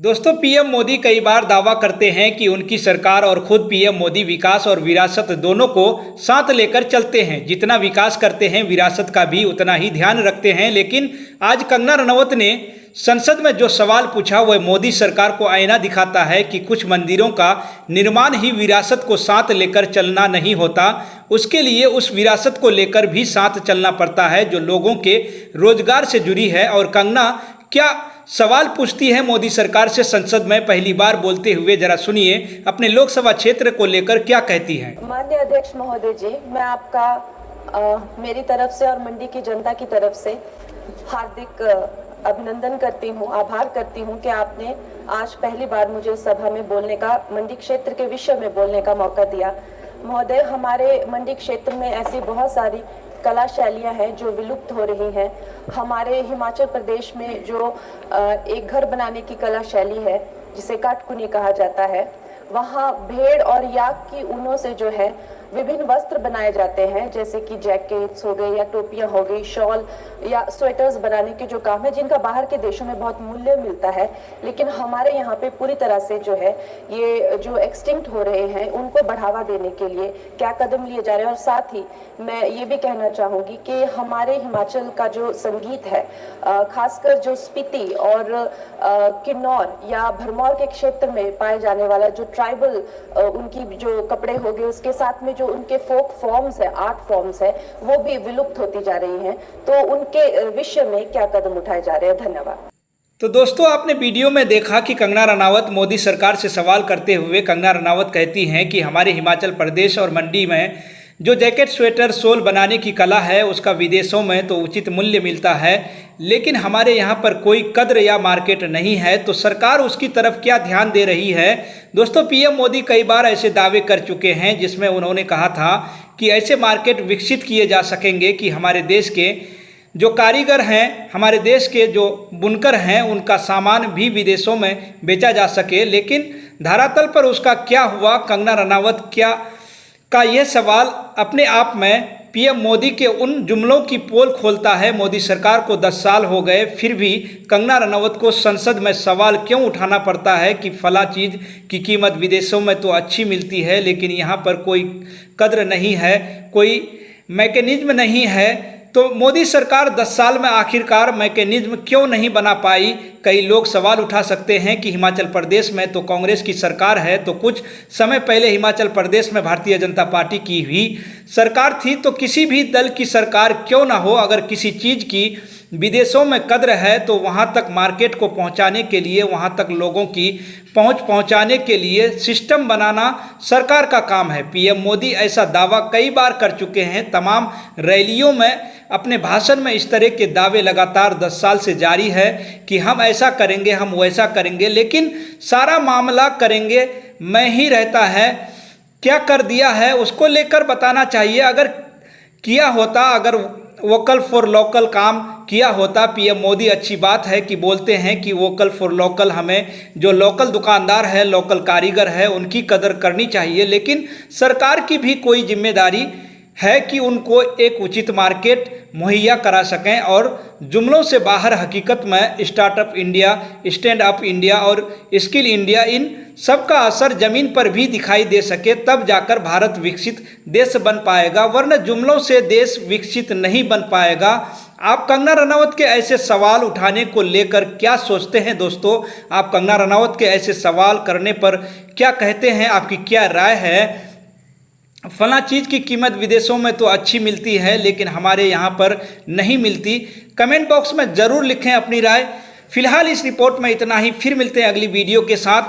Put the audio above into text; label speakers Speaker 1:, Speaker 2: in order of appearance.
Speaker 1: दोस्तों, पीएम मोदी कई बार दावा करते हैं कि उनकी सरकार और खुद पीएम मोदी विकास और विरासत दोनों को साथ लेकर चलते हैं। जितना विकास करते हैं विरासत का भी उतना ही ध्यान रखते हैं। लेकिन आज कंगना रनौत ने संसद में जो सवाल पूछा वह मोदी सरकार को आईना दिखाता है कि कुछ मंदिरों का निर्माण ही विरासत को साथ लेकर चलना नहीं होता, उसके लिए उस विरासत को लेकर भी साथ चलना पड़ता है जो लोगों के रोजगार से जुड़ी है। और कंगना क्या सवाल पूछती है मोदी सरकार से संसद में पहली बार बोलते हुए, जरा सुनिए अपने लोकसभा क्षेत्र को लेकर क्या कहती हैं।
Speaker 2: माननीय अध्यक्ष महोदय जी, मैं आपका मेरी तरफ से और मंडी की जनता की तरफ से हार्दिक अभिनंदन करती हूँ, आभार करती हूँ कि आपने आज पहली बार मुझे सभा में बोलने का, मंडी क्षेत्र के विषय में बोलने का मौका दिया। महोदय, हमारे मंडी क्षेत्र में ऐसी बहुत सारी कला शैलियाँ हैं जो विलुप्त हो रही हैं। हमारे हिमाचल प्रदेश में जो एक घर बनाने की कला शैली है जिसे काटकुनी कहा जाता है, वहाँ भेड़ और याक की ऊनों से जो है विभिन्न वस्त्र बनाए जाते हैं, जैसे कि जैकेट्स हो गए या टोपियां हो गई, शॉल या स्वेटर्स बनाने के जो काम है जिनका बाहर के देशों में बहुत मूल्य मिलता है, लेकिन हमारे यहाँ पे पूरी तरह से जो है ये जो एक्सटिंक्ट हो रहे हैं उनको बढ़ावा देने के लिए क्या कदम लिए जा रहे हैं। और साथ ही मैं ये भी कहना चाहूँगी कि हमारे हिमाचल का जो संगीत है, खासकर जो स्पीति और किन्नौर या भरमौर के क्षेत्र में पाए जाने वाला जो ट्राइबल उनकी जो कपड़े हो गए, उसके साथ में जो उनके फोक फॉर्म्स है, आर्ट फॉर्म्स है, वो भी विलुप्त होती जा रही हैं। तो उनके विषय में क्या कदम उठाए जा रहे हैं? धन्यवाद।
Speaker 1: तो दोस्तों, आपने वीडियो में देखा कि कंगना रनावत मोदी सरकार से सवाल करते हुए कंगना रनावत कहती हैं कि हमारे हिमाचल प्रदेश और मंडी में जो जैकेट, स्वेटर, शॉल बनाने की कला है उसका विदेशों में तो उचित मूल्य मिलता है, लेकिन हमारे यहाँ पर कोई कद्र या मार्केट नहीं है। तो सरकार उसकी तरफ क्या ध्यान दे रही है? दोस्तों, पीएम मोदी कई बार ऐसे दावे कर चुके हैं जिसमें उन्होंने कहा था कि ऐसे मार्केट विकसित किए जा सकेंगे कि हमारे देश के जो कारीगर हैं, हमारे देश के जो बुनकर हैं, उनका सामान भी विदेशों में बेचा जा सके। लेकिन धरातल पर उसका क्या हुआ? कंगना रनावत क्या का यह सवाल अपने आप में पीएम मोदी के उन जुमलों की पोल खोलता है। मोदी सरकार को 10 साल हो गए, फिर भी कंगना रनावत को संसद में सवाल क्यों उठाना पड़ता है कि फला चीज़ की कीमत विदेशों में तो अच्छी मिलती है लेकिन यहाँ पर कोई कद्र नहीं है, कोई मैकेनिज्म नहीं है। तो मोदी सरकार 10 साल में आखिरकार मैकेनिज्म क्यों नहीं बना पाई? कई लोग सवाल उठा सकते हैं कि हिमाचल प्रदेश में तो कांग्रेस की सरकार है, तो कुछ समय पहले हिमाचल प्रदेश में भारतीय जनता पार्टी की भी सरकार थी। तो किसी भी दल की सरकार क्यों ना हो, अगर किसी चीज़ की विदेशों में कद्र है तो वहाँ तक मार्केट को पहुँचाने के लिए, वहाँ तक लोगों की पहुँचाने के लिए सिस्टम बनाना सरकार का काम है। पीएम मोदी ऐसा दावा कई बार कर चुके हैं। तमाम रैलियों में, अपने भाषण में इस तरह के दावे लगातार 10 साल से जारी है कि हम ऐसा करेंगे, हम वैसा करेंगे, लेकिन सारा मामला करेंगे मैं ही रहता है। क्या कर दिया है उसको लेकर बताना चाहिए। अगर किया होता, अगर वोकल फॉर लोकल काम किया होता पीएम मोदी, अच्छी बात है कि बोलते हैं कि वोकल फॉर लोकल, हमें जो लोकल दुकानदार है, लोकल कारीगर है, उनकी कदर करनी चाहिए। लेकिन सरकार की भी कोई जिम्मेदारी है कि उनको एक उचित मार्केट मुहैया करा सकें और जुमलों से बाहर हकीकत में startup India, stand up India और स्किल इंडिया, इन सब का असर ज़मीन पर भी दिखाई दे सके, तब जाकर भारत विकसित देश बन पाएगा, वरना जुमलों से देश विकसित नहीं बन पाएगा। आप कंगना रनावत के ऐसे सवाल उठाने को लेकर क्या सोचते हैं? दोस्तों, आप कंगना रनावत के ऐसे सवाल करने पर क्या कहते हैं? आपकी क्या राय है? फला चीज़ की कीमत विदेशों में तो अच्छी मिलती है लेकिन हमारे यहाँ पर नहीं मिलती। कमेंट बॉक्स में ज़रूर लिखें अपनी राय। फिलहाल इस रिपोर्ट में इतना ही, फिर मिलते हैं अगली वीडियो के साथ।